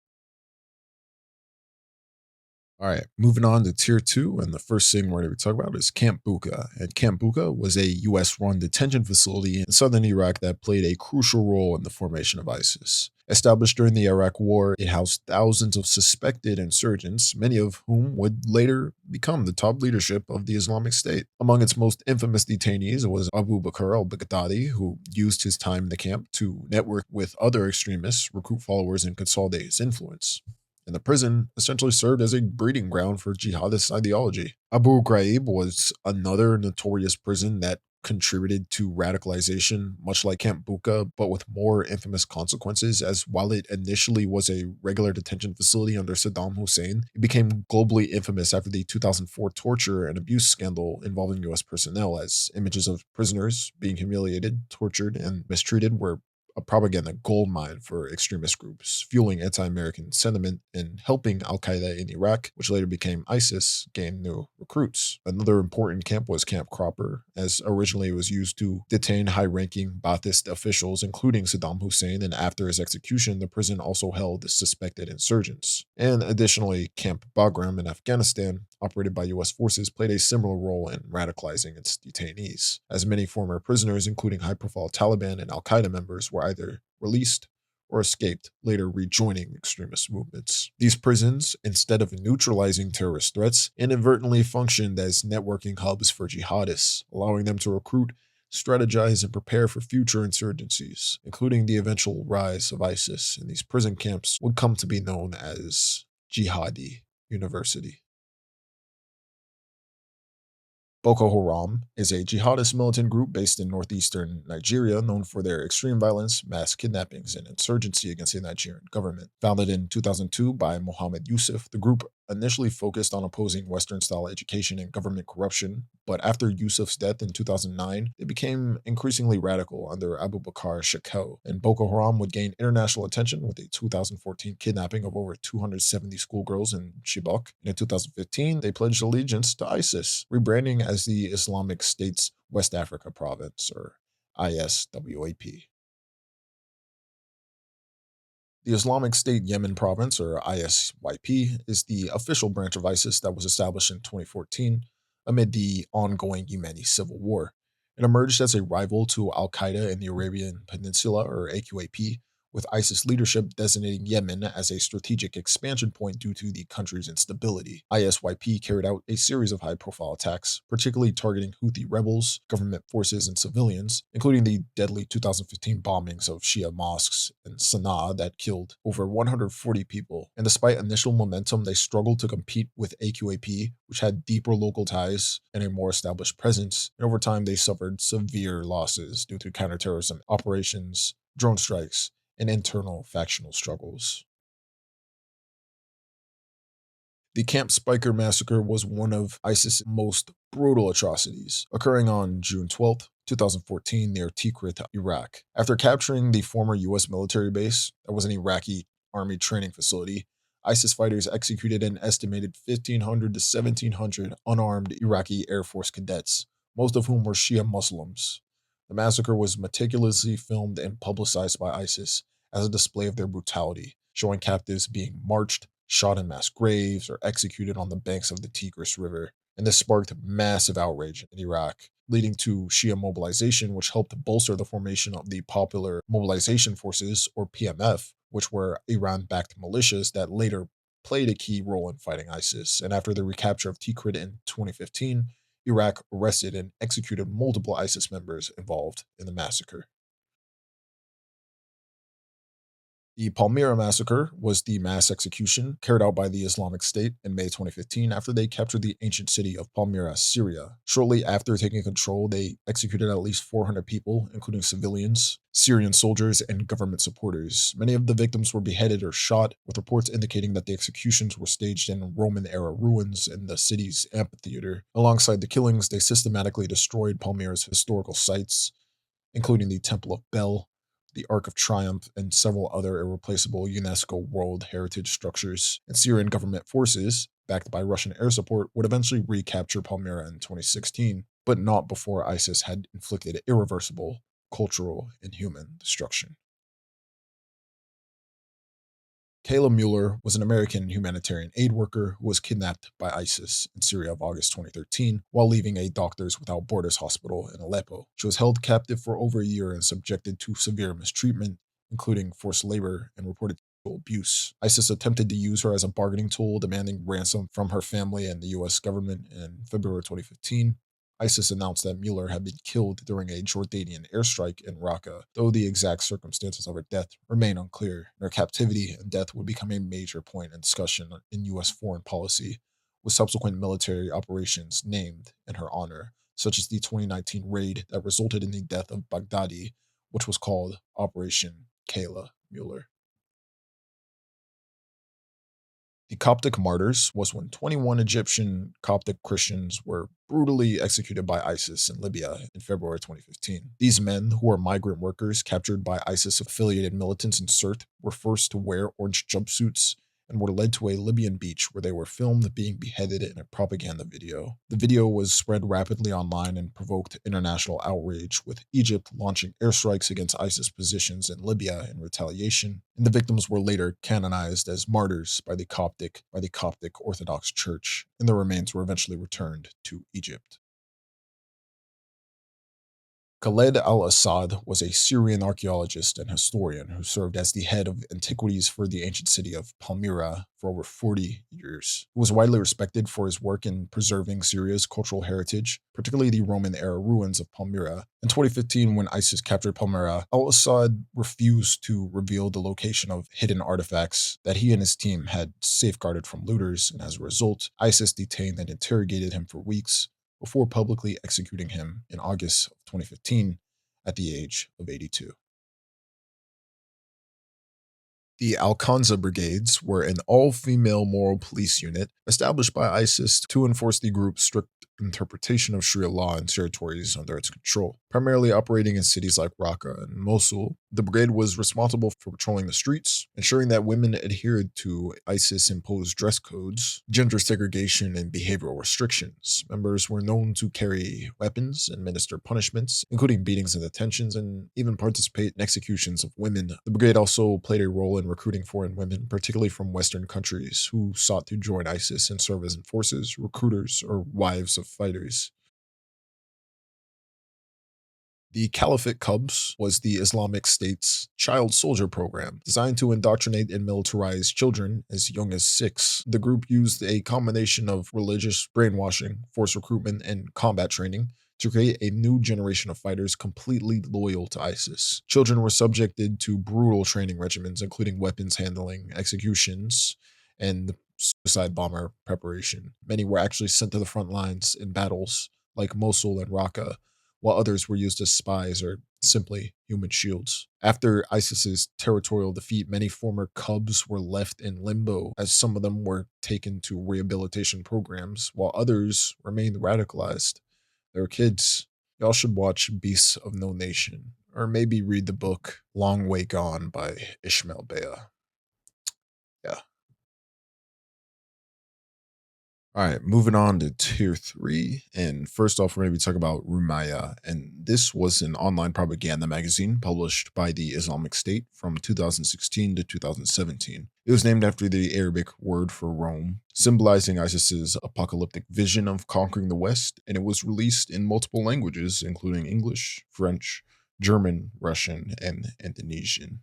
All right, moving on to tier two. And the first thing we're going to be talking about is Camp Buka. And Camp Buka was a US run detention facility in southern Iraq that played a crucial role in the formation of ISIS. Established during the Iraq War, it housed thousands of suspected insurgents, many of whom would later become the top leadership of the Islamic State. Among its most infamous detainees was Abu Bakr al-Baghdadi, who used his time in the camp to network with other extremists, recruit followers, and consolidate his influence. And the prison essentially served as a breeding ground for jihadist ideology. Abu Ghraib was another notorious prison that contributed to radicalization, much like Camp Buka, but with more infamous consequences, as while it initially was a regular detention facility under Saddam Hussein, it became globally infamous after the 2004 torture and abuse scandal involving US personnel, as images of prisoners being humiliated, tortured, and mistreated were a propaganda goldmine for extremist groups, fueling anti American sentiment and helping Al Qaeda in Iraq, which later became ISIS, gain new recruits. Another important camp was Camp Cropper, as originally it was used to detain high ranking Ba'athist officials, including Saddam Hussein, and after his execution, the prison also held suspected insurgents. And additionally, Camp Bagram in Afghanistan, operated by US forces, played a similar role in radicalizing its detainees, as many former prisoners, including high profile Taliban and Al Qaeda members, were either released or escaped, later rejoining extremist movements. These prisons, instead of neutralizing terrorist threats, inadvertently functioned as networking hubs for jihadists, allowing them to recruit, strategize, and prepare for future insurgencies, including the eventual rise of ISIS. And these prison camps would come to be known as Jihadi University. Boko Haram is a jihadist militant group based in northeastern Nigeria known for their extreme violence, mass kidnappings, and insurgency against the Nigerian government. Founded in 2002 by Mohammed Yusuf, the group initially focused on opposing Western-style education and government corruption, but after Yusuf's death in 2009, they became increasingly radical under Abu Bakr Shekau, and Boko Haram would gain international attention with a 2014 kidnapping of over 270 schoolgirls in Chibok. And in 2015, they pledged allegiance to ISIS, rebranding as the Islamic State's West Africa Province, or ISWAP. The Islamic State Yemen Province, or ISYP, is the official branch of ISIS that was established in 2014 amid the ongoing Yemeni civil war. It emerged as a rival to Al Qaeda in the Arabian Peninsula, or AQAP, with ISIS leadership designating Yemen as a strategic expansion point due to the country's instability. ISYP carried out a series of high profile attacks, particularly targeting Houthi rebels, government forces, and civilians, including the deadly 2015 bombings of Shia mosques in Sana'a that killed over 140 people. And despite initial momentum, they struggled to compete with AQAP, which had deeper local ties and a more established presence. And over time, they suffered severe losses due to counterterrorism operations, drone strikes, and internal factional struggles. The Camp Spiker massacre was one of ISIS's most brutal atrocities, occurring on June 12th, 2014, near Tikrit, Iraq. After capturing the former U.S. military base that was an Iraqi army training facility, ISIS fighters executed an estimated 1,500 to 1,700 unarmed Iraqi Air Force cadets, most of whom were Shia Muslims. The massacre was meticulously filmed and publicized by ISIS as a display of their brutality, showing captives being marched, shot in mass graves, or executed on the banks of the Tigris River. And this sparked massive outrage in Iraq, leading to Shia mobilization, which helped bolster the formation of the Popular Mobilization Forces, or PMF, which were Iran backed militias that later played a key role in fighting ISIS. And after the recapture of Tikrit in 2015, Iraq arrested and executed multiple ISIS members involved in the massacre. The Palmyra massacre was the mass execution carried out by the Islamic State in May 2015 after they captured the ancient city of Palmyra, Syria. Shortly after taking control, they executed at least 400 people, including civilians, Syrian soldiers, and government supporters. Many of the victims were beheaded or shot, with reports indicating that the executions were staged in Roman era ruins in the city's amphitheater. Alongside the killings, they systematically destroyed Palmyra's historical sites, including the Temple of Bel, the Arc of Triumph, and several other irreplaceable UNESCO World Heritage structures. And Syrian government forces, backed by Russian air support, would eventually recapture Palmyra in 2016, but not before ISIS had inflicted irreversible cultural and human destruction. Kayla Mueller was an American humanitarian aid worker who was kidnapped by ISIS in Syria of August 2013 while leaving a Doctors Without Borders hospital in Aleppo. She was held captive for over a year and subjected to severe mistreatment, including forced labor and reported sexual abuse. ISIS attempted to use her as a bargaining tool, demanding ransom from her family and the US government in February 2015. ISIS announced that Mueller had been killed during a Jordanian airstrike in Raqqa, though the exact circumstances of her death remain unclear. Her captivity and death would become a major point in discussion in U.S. foreign policy, with subsequent military operations named in her honor, such as the 2019 raid that resulted in the death of Baghdadi, which was called Operation Kayla Mueller. The Coptic Martyrs was when 21 Egyptian Coptic Christians were brutally executed by ISIS in Libya in February 2015. These men, who were migrant workers captured by ISIS-affiliated militants in Sirte, were forced to wear orange jumpsuits and were led to a Libyan beach where they were filmed being beheaded in a propaganda video. The video was spread rapidly online and provoked international outrage, with Egypt launching airstrikes against ISIS positions in Libya in retaliation, and the victims were later canonized as martyrs by the Coptic Orthodox Church, and their remains were eventually returned to Egypt. Khaled al-Assad was a Syrian archaeologist and historian who served as the head of antiquities for the ancient city of Palmyra for over 40 years. He was widely respected for his work in preserving Syria's cultural heritage, particularly the Roman-era ruins of Palmyra. In 2015, when ISIS captured Palmyra, al-Assad refused to reveal the location of hidden artifacts that he and his team had safeguarded from looters, and as a result, ISIS detained and interrogated him for weeks, before publicly executing him in August of 2015 at the age of 82. The Al-Qanza Brigades were an all-female moral police unit established by ISIS to enforce the group's strict interpretation of Sharia law in territories under its control. Primarily operating in cities like Raqqa and Mosul, the brigade was responsible for patrolling the streets, ensuring that women adhered to ISIS-imposed dress codes, gender segregation, and behavioral restrictions. Members were known to carry weapons, administer punishments, including beatings and detentions, and even participate in executions of women. The brigade also played a role in recruiting foreign women, particularly from Western countries, who sought to join ISIS and serve as enforcers, recruiters, or wives of fighters. The Caliphate Cubs was the Islamic State's child soldier program designed to indoctrinate and militarize children as young as 6. The group used a combination of religious brainwashing, forced recruitment, and combat training to create a new generation of fighters completely loyal to ISIS. Children were subjected to brutal training regimens, including weapons handling, executions, and suicide bomber preparation. Many were actually sent to the front lines in battles like Mosul and Raqqa, while others were used as spies or simply human shields. After ISIS's territorial defeat, many former Cubs were left in limbo, as some of them were taken to rehabilitation programs, while others remained radicalized. They were kids. Y'all should watch Beasts of No Nation, or maybe read the book Long Way Gone by Ishmael Bea. Yeah. All right, moving on to tier three. And first off, we're going to be talking about Rumaya. And this was an online propaganda magazine published by the Islamic State from 2016 to 2017. It was named after the Arabic word for Rome, symbolizing ISIS's apocalyptic vision of conquering the West. And it was released in multiple languages, including English, French, German, Russian, and Indonesian.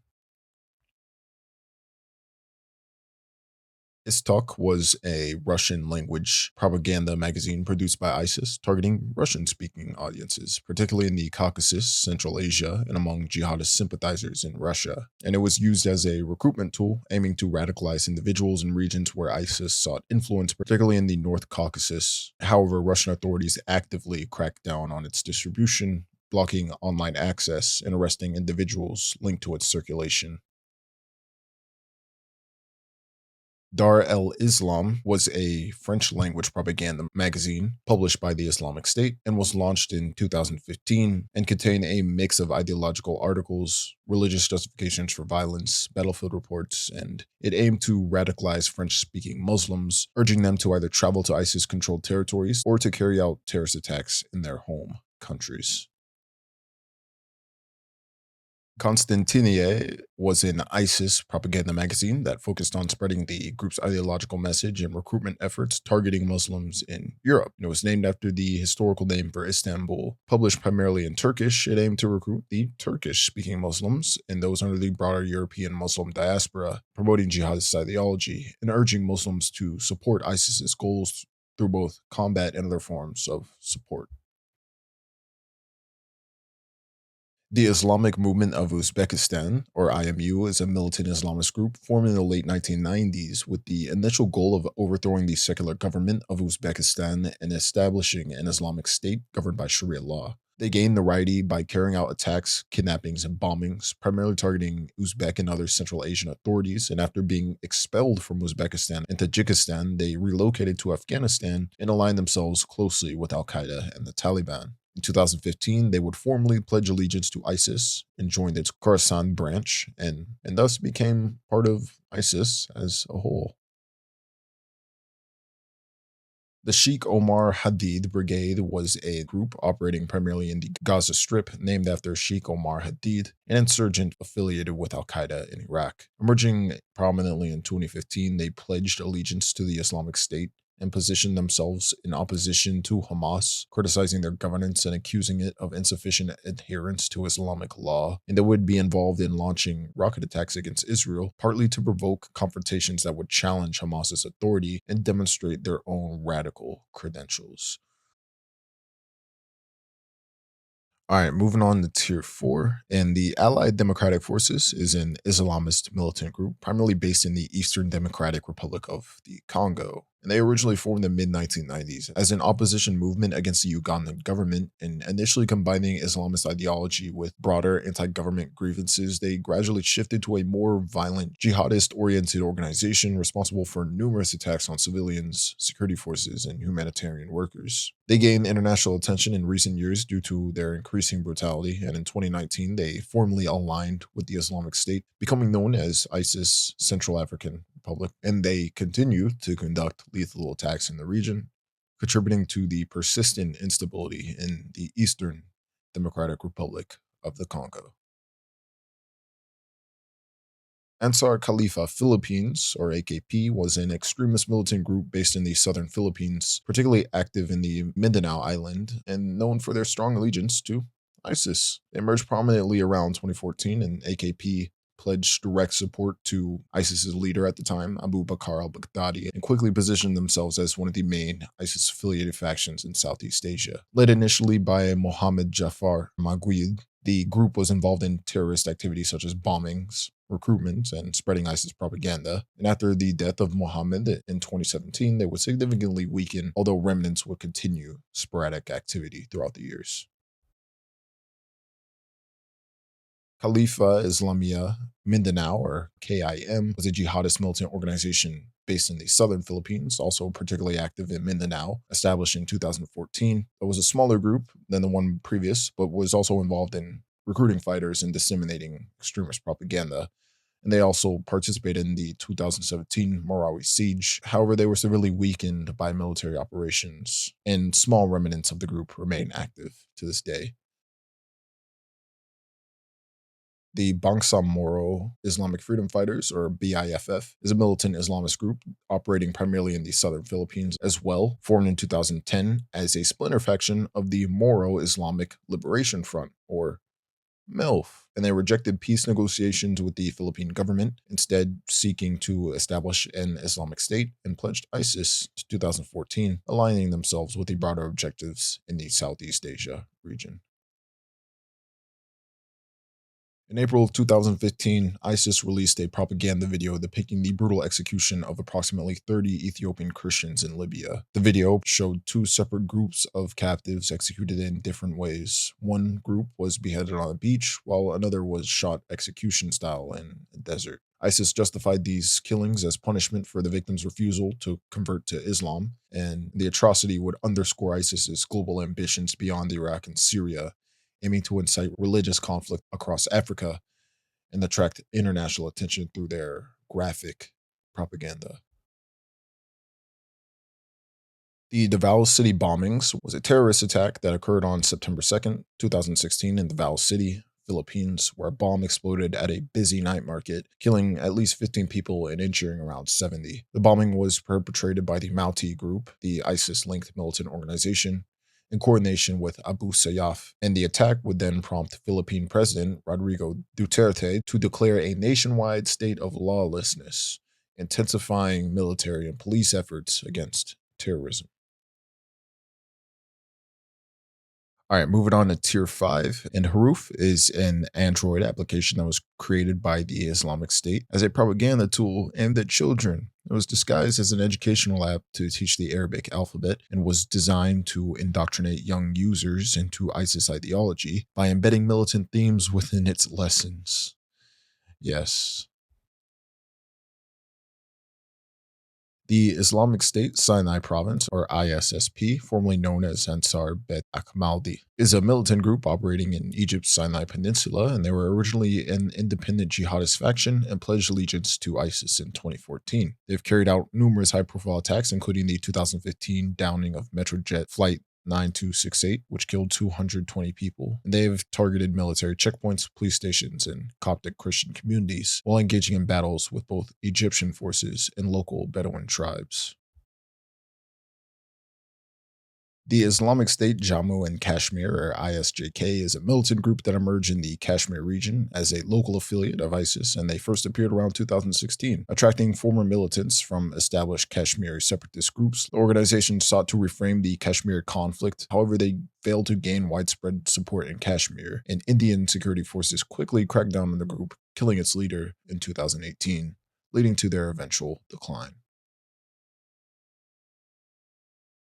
Istok was a Russian language propaganda magazine produced by ISIS, targeting Russian speaking audiences, particularly in the Caucasus, Central Asia, and among jihadist sympathizers in Russia. And it was used as a recruitment tool, aiming to radicalize individuals in regions where ISIS sought influence, particularly in the North Caucasus. However, Russian authorities actively cracked down on its distribution, blocking online access and arresting individuals linked to its circulation. Dar el Islam was a French language propaganda magazine published by the Islamic State and was launched in 2015 and contained a mix of ideological articles, religious justifications for violence, battlefield reports, and it aimed to radicalize French speaking Muslims, urging them to either travel to ISIS controlled territories or to carry out terrorist attacks in their home countries. Constantinie was an ISIS propaganda magazine that focused on spreading the group's ideological message and recruitment efforts targeting Muslims in Europe. It was named after the historical name for Istanbul. Published primarily in Turkish, it aimed to recruit the Turkish speaking Muslims and those under the broader European Muslim diaspora, promoting jihadist ideology and urging Muslims to support ISIS's goals through both combat and other forms of support. The Islamic Movement of Uzbekistan, or IMU, is a militant Islamist group formed in the late 1990s with the initial goal of overthrowing the secular government of Uzbekistan and establishing an Islamic state governed by Sharia law. They gained notoriety by carrying out attacks, kidnappings, and bombings, primarily targeting Uzbek and other Central Asian authorities. And after being expelled from Uzbekistan and Tajikistan, they relocated to Afghanistan and aligned themselves closely with Al Qaeda and the Taliban. In 2015, they would formally pledge allegiance to ISIS and joined its Khorasan branch and thus became part of ISIS as a whole. The Sheikh Omar Hadid Brigade was a group operating primarily in the Gaza Strip, named after Sheikh Omar Hadid, an insurgent affiliated with Al Qaeda in Iraq. Emerging prominently in 2015, they pledged allegiance to the Islamic State and positioned themselves in opposition to Hamas, criticizing their governance and accusing it of insufficient adherence to Islamic law. And they would be involved in launching rocket attacks against Israel, partly to provoke confrontations that would challenge Hamas's authority and demonstrate their own radical credentials. All right, moving on to tier four. And the Allied Democratic Forces is an Islamist militant group primarily based in the Eastern Democratic Republic of the Congo. And they originally formed in the mid 1990s as an opposition movement against the Ugandan government. And initially combining Islamist ideology with broader anti government grievances, they gradually shifted to a more violent, jihadist oriented organization responsible for numerous attacks on civilians, security forces, and humanitarian workers. They gained international attention in recent years due to their increasing brutality, and in 2019, they formally aligned with the Islamic State, becoming known as ISIS Central African Republic, and they continue to conduct lethal attacks in the region, contributing to the persistent instability in the Eastern Democratic Republic of the Congo. Ansar Khalifa Philippines, or AKP, was an extremist militant group based in the southern Philippines, particularly active in the Mindanao island and known for their strong allegiance to ISIS. They emerged prominently around 2014, and AKP pledged direct support to ISIS's leader at the time, Abu Bakr al-Baghdadi, and quickly positioned themselves as one of the main ISIS-affiliated factions in Southeast Asia. Led initially by Mohammed Jafar Maguid, the group was involved in terrorist activities such as bombings, recruitment, and spreading ISIS propaganda. And after the death of Mohammed in 2017, they would significantly weaken, although remnants would continue sporadic activity throughout the years. Khalifa Islamia Mindanao, or KIM, was a jihadist militant organization based in the southern Philippines, also particularly active in Mindanao, established in 2014. It was a smaller group than the one previous, but was also involved in recruiting fighters and disseminating extremist propaganda. And they also participated in the 2017 Marawi siege. However, they were severely weakened by military operations, and small remnants of the group remain active to this day. The Bangsamoro Islamic Freedom Fighters, or BIFF, is a militant Islamist group operating primarily in the southern Philippines as well, formed in 2010 as a splinter faction of the Moro Islamic Liberation Front, or MILF, and they rejected peace negotiations with the Philippine government, instead seeking to establish an Islamic State, and pledged ISIS to 2014, aligning themselves with the broader objectives in the Southeast Asia region. In April of 2015, ISIS released a propaganda video depicting the brutal execution of approximately 30 Ethiopian Christians in Libya. The video showed two separate groups of captives executed in different ways. One group was beheaded on a beach, while another was shot execution style in a desert. ISIS justified these killings as punishment for the victims' refusal to convert to Islam, and the atrocity would underscore ISIS's global ambitions beyond Iraq and Syria, aiming to incite religious conflict across Africa and attract international attention through their graphic propaganda. The Davao City bombings was a terrorist attack that occurred on September 2nd, 2016 in Davao City, Philippines, where a bomb exploded at a busy night market, killing at least 15 people and injuring around 70. The bombing was perpetrated by the Mauti Group, the ISIS-linked militant organization, in coordination with Abu Sayyaf, and the attack would then prompt Philippine President Rodrigo Duterte to declare a nationwide state of lawlessness, intensifying military and police efforts against terrorism. All right, moving on to tier 5. And Haroof is an Android application that was created by the Islamic State as a propaganda tool aimed at children. It was disguised as an educational app to teach the Arabic alphabet and was designed to indoctrinate young users into ISIS ideology by embedding militant themes within its lessons. Yes. The Islamic State Sinai Province, or ISSP, formerly known as Ansar Bet Akmaldi, is a militant group operating in Egypt's Sinai Peninsula, and they were originally an independent jihadist faction and pledged allegiance to ISIS in 2014. They've carried out numerous high-profile attacks, including the 2015 downing of Metrojet Flight 9268, which killed 220 people. And they have targeted military checkpoints, police stations, and Coptic Christian communities while engaging in battles with both Egyptian forces and local Bedouin tribes. The Islamic State Jammu and Kashmir, or ISJK, is a militant group that emerged in the Kashmir region as a local affiliate of ISIS, and they first appeared around 2016, attracting former militants from established Kashmir separatist groups. The organization sought to reframe the Kashmir conflict, however, they failed to gain widespread support in Kashmir, and Indian security forces quickly cracked down on the group, killing its leader in 2018, leading to their eventual decline.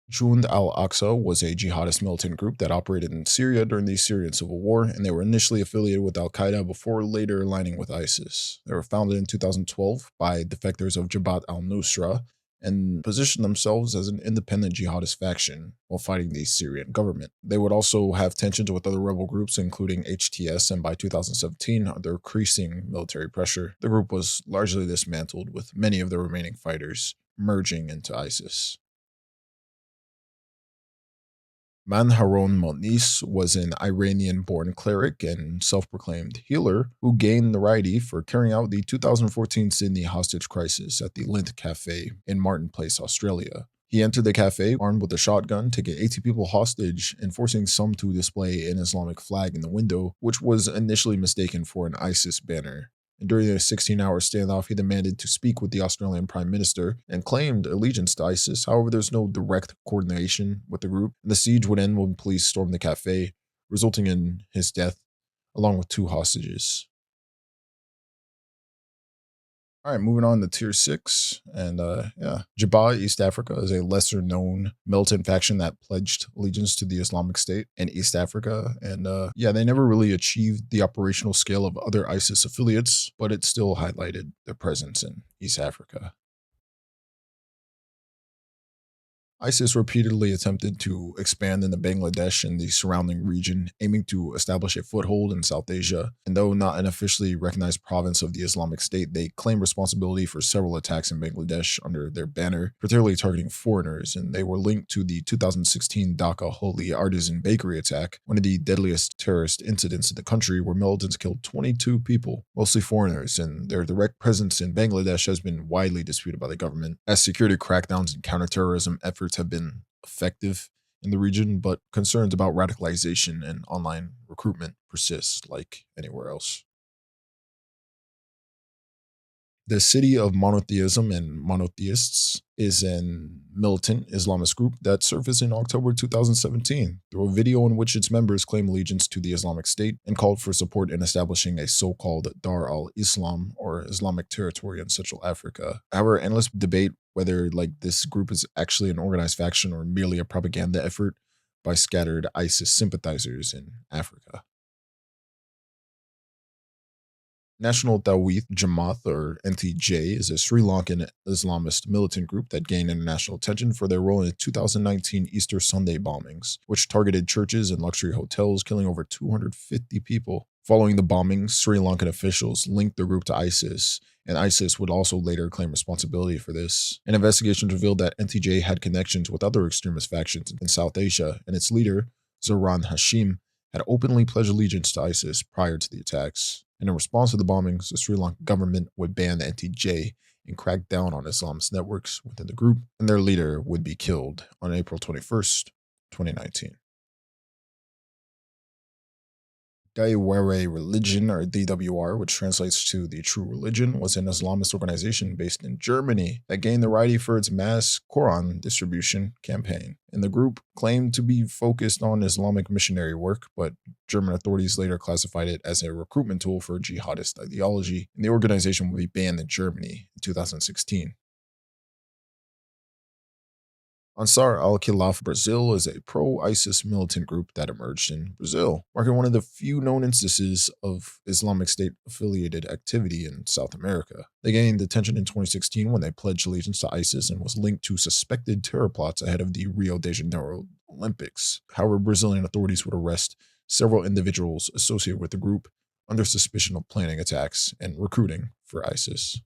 Jund al-Aqsa was a jihadist militant group that operated in Syria during the Syrian civil war, and they were initially affiliated with al-Qaeda before later aligning with ISIS. They were founded in 2012 by defectors of Jabhat al-Nusra and positioned themselves as an independent jihadist faction while fighting the Syrian government. They would also have tensions with other rebel groups, including HTS, and by 2017, under increasing military pressure, the group was largely dismantled, with many of the remaining fighters merging into ISIS. Manharon Moniz was an Iranian-born cleric and self-proclaimed healer who gained notoriety for carrying out the 2014 Sydney hostage crisis at the Lint Cafe in Martin Place, Australia. He entered the cafe armed with a shotgun, taking 80 people hostage and forcing some to display an Islamic flag in the window, which was initially mistaken for an ISIS banner. And during a 16-hour standoff, he demanded to speak with the Australian Prime Minister and claimed allegiance to ISIS. However, there's no direct coordination with the group, and the siege would end when police stormed the cafe, resulting in his death, along with two hostages. All right, moving on to tier six. And yeah, Jabhat, East Africa is a lesser known militant faction that pledged allegiance to the Islamic State in East Africa. And yeah, they never really achieved the operational scale of other ISIS affiliates, but it still highlighted their presence in East Africa. ISIS repeatedly attempted to expand into Bangladesh and the surrounding region, aiming to establish a foothold in South Asia. And though not an officially recognized province of the Islamic State, they claim responsibility for several attacks in Bangladesh under their banner, particularly targeting foreigners. And they were linked to the 2016 Dhaka Holy Artisan Bakery attack, one of the deadliest terrorist incidents in the country, where militants killed 22 people, mostly foreigners. And their direct presence in Bangladesh has been widely disputed by the government, as security crackdowns and counterterrorism efforts have been effective in the region, but concerns about radicalization and online recruitment persist like anywhere else. The City of Monotheism and Monotheists is an militant Islamist group that surfaced in October 2017 through a video in which its members claim allegiance to the Islamic State and called for support in establishing a so-called Dar al-Islam, or Islamic territory, in Central Africa. However, analysts debate whether this group is actually an organized faction or merely a propaganda effort by scattered ISIS sympathizers in Africa. National Tawhid Jamaat, or NTJ, is a Sri Lankan Islamist militant group that gained international attention for their role in the 2019 Easter Sunday bombings, which targeted churches and luxury hotels, killing over 250 people. Following the bombings, Sri Lankan officials linked the group to ISIS, and ISIS would also later claim responsibility for this. An investigation revealed that NTJ had connections with other extremist factions in South Asia, and its leader, Zoran Hashim, had openly pledged allegiance to ISIS prior to the attacks. And in response to the bombings, the Sri Lankan government would ban the NTJ and crack down on Islamist networks within the group, and their leader would be killed on April 21st, 2019. Daiwere Religion, or DWR, which translates to the True Religion, was an Islamist organization based in Germany that gained notoriety for its mass Quran distribution campaign. And the group claimed to be focused on Islamic missionary work, but German authorities later classified it as a recruitment tool for jihadist ideology, and the organization would be banned in Germany in 2016. Ansar al-Khilaf Brazil is a pro-ISIS militant group that emerged in Brazil, marking one of the few known instances of Islamic State-affiliated activity in South America. They gained attention in 2016 when they pledged allegiance to ISIS and was linked to suspected terror plots ahead of the Rio de Janeiro Olympics. However, Brazilian authorities would arrest several individuals associated with the group under suspicion of planning attacks and recruiting for ISIS.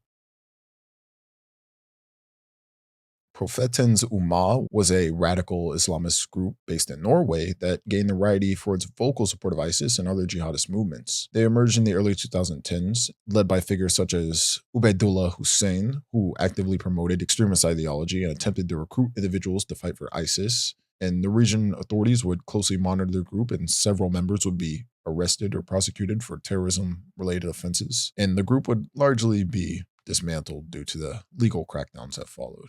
Profetens Ummah was a radical Islamist group based in Norway that gained notoriety for its vocal support of ISIS and other jihadist movements. They emerged in the early 2010s, led by figures such as Ubaidullah Hussein, who actively promoted extremist ideology and attempted to recruit individuals to fight for ISIS. And the region authorities would closely monitor the group, and several members would be arrested or prosecuted for terrorism-related offenses. And the group would largely be dismantled due to the legal crackdowns that followed.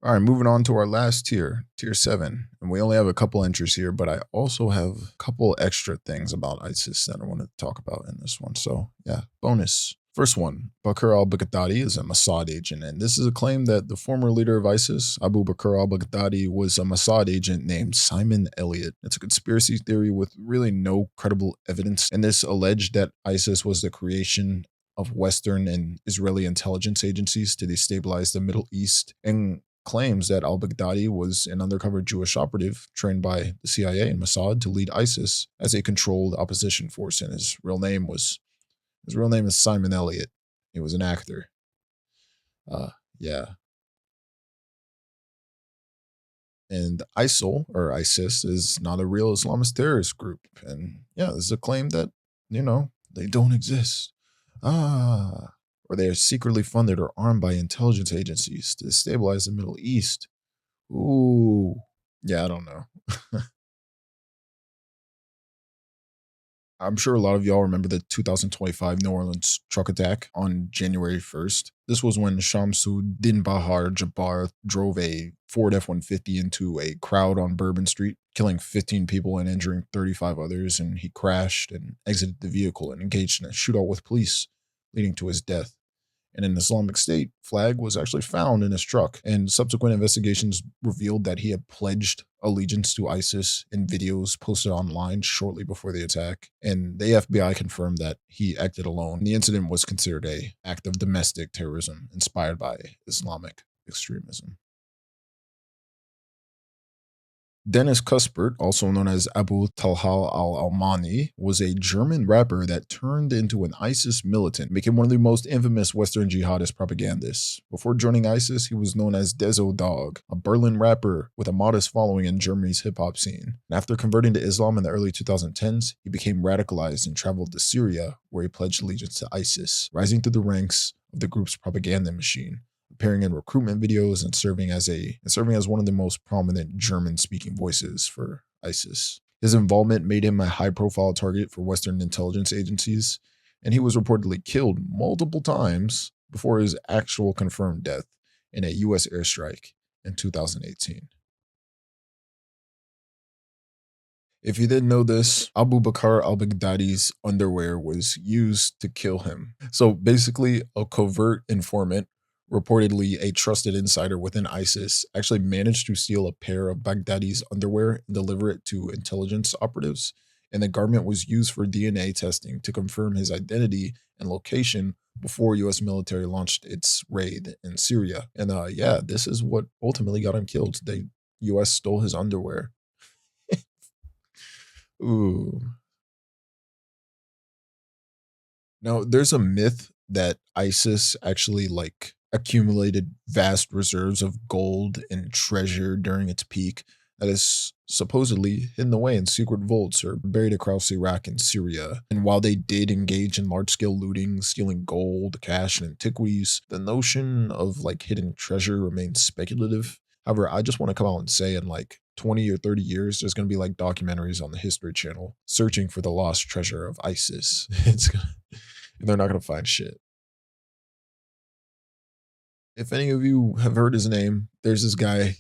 All right, moving on to our last tier, tier 7. And we only have a couple entries here, but I also have a couple extra things about ISIS that I want to talk about in this one. So, yeah, bonus. First one, Bakr al-Baghdadi is a Mossad agent, and this is a claim that the former leader of ISIS, Abu Bakr al-Baghdadi, was a Mossad agent named Simon Elliott. It's a conspiracy theory with really no credible evidence, and this alleged that ISIS was the creation of Western and Israeli intelligence agencies to destabilize the Middle East, and claims that al-Baghdadi was an undercover Jewish operative trained by the CIA and Mossad to lead ISIS as a controlled opposition force, and his real name is Simon Elliott. He was an actor. Yeah. And ISIL, or ISIS, is not a real Islamist terrorist group. And yeah, this is a claim that, they don't exist. Ah, or they are secretly funded or armed by intelligence agencies to destabilize the Middle East. Ooh. Yeah, I don't know. I'm sure a lot of y'all remember the 2025 New Orleans truck attack on January 1st. This was when Shamsuddin Bahar Jabbar drove a Ford F-150 into a crowd on Bourbon Street, killing 15 people and injuring 35 others, and he crashed and exited the vehicle and engaged in a shootout with police, leading to his death. And an Islamic State flag was actually found in his truck. And subsequent investigations revealed that he had pledged allegiance to ISIS in videos posted online shortly before the attack. And the FBI confirmed that he acted alone. The incident was considered an act of domestic terrorism inspired by Islamic extremism. Dennis Cuthbert, also known as Abu Talha al-Almani, was a German rapper that turned into an ISIS militant, making one of the most infamous Western jihadist propagandists. Before joining ISIS, he was known as Dezo Dog, a Berlin rapper with a modest following in Germany's hip-hop scene. And after converting to Islam in the early 2010s, he became radicalized and traveled to Syria, where he pledged allegiance to ISIS, rising through the ranks of the group's propaganda machine, appearing in recruitment videos and serving as one of the most prominent German-speaking voices for ISIS. His involvement made him a high-profile target for Western intelligence agencies, and he was reportedly killed multiple times before his actual confirmed death in a U.S. airstrike in 2018. If you didn't know this, Abu Bakr al-Baghdadi's underwear was used to kill him. So basically, a covert informant, reportedly a trusted insider within ISIS, actually managed to steal a pair of Baghdadi's underwear and deliver it to intelligence operatives. And the garment was used for DNA testing to confirm his identity and location before U.S. military launched its raid in Syria. And yeah, this is what ultimately got him killed. The U.S. stole his underwear. Ooh. Now, there's a myth that ISIS actually accumulated vast reserves of gold and treasure during its peak that is supposedly hidden away in secret vaults or buried across Iraq and Syria. And while they did engage in large-scale looting, stealing gold, cash, and antiquities, the notion of hidden treasure remains speculative. However, I just want to come out and say in 20 or 30 years, there's going to be documentaries on the History Channel searching for the lost treasure of ISIS. And they're not going to find shit. If any of you have heard his name, there's this guy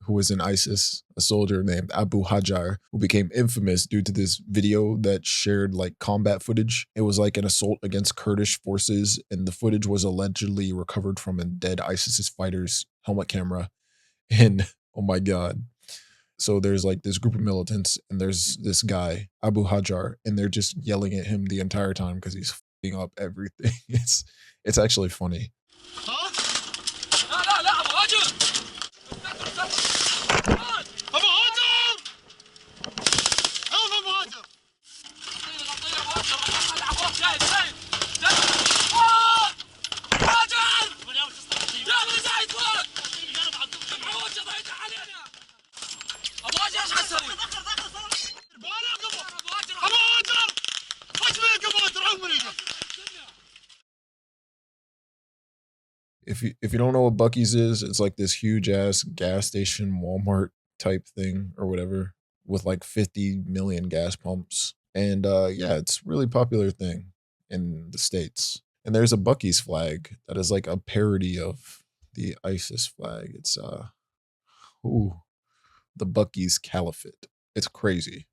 who was in ISIS, a soldier named Abu Hajar, who became infamous due to this video that shared combat footage. It was an assault against Kurdish forces, and the footage was allegedly recovered from a dead ISIS fighter's helmet camera. And oh my God. So there's this group of militants, and there's this guy, Abu Hajar, and they're just yelling at him the entire time because he's f***ing up everything. It's actually funny. If you don't know what Buc-ee's is, it's this huge ass gas station Walmart type thing or whatever with 50 million gas pumps. And yeah, it's a really popular thing in the States. And there's a Buc-ee's flag that is a parody of the ISIS flag. It's the Buc-ee's Caliphate. It's crazy.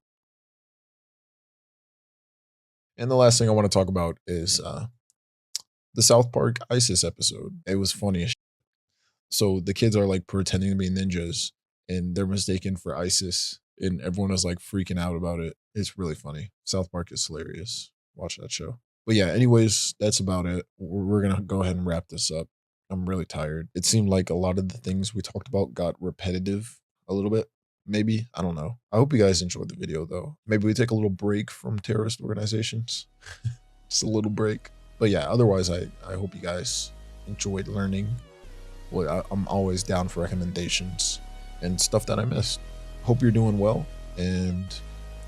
And the last thing I want to talk about is the South Park ISIS episode. It was funny as shit. So the kids are pretending to be ninjas and they're mistaken for ISIS, and everyone is freaking out about it. It's really funny. South Park is hilarious. Watch that show. But yeah, anyways, that's about it. We're going to go ahead and wrap this up. I'm really tired. It seemed like a lot of the things we talked about got repetitive a little bit. Maybe. I don't know. I hope you guys enjoyed the video though. Maybe we take a little break from terrorist organizations. Just a little break. But yeah, otherwise, I hope you guys enjoyed learning. Well, I'm always down for recommendations and stuff that I missed. Hope you're doing well, and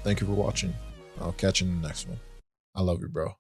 thank you for watching. I'll catch you in the next one. I love you, bro.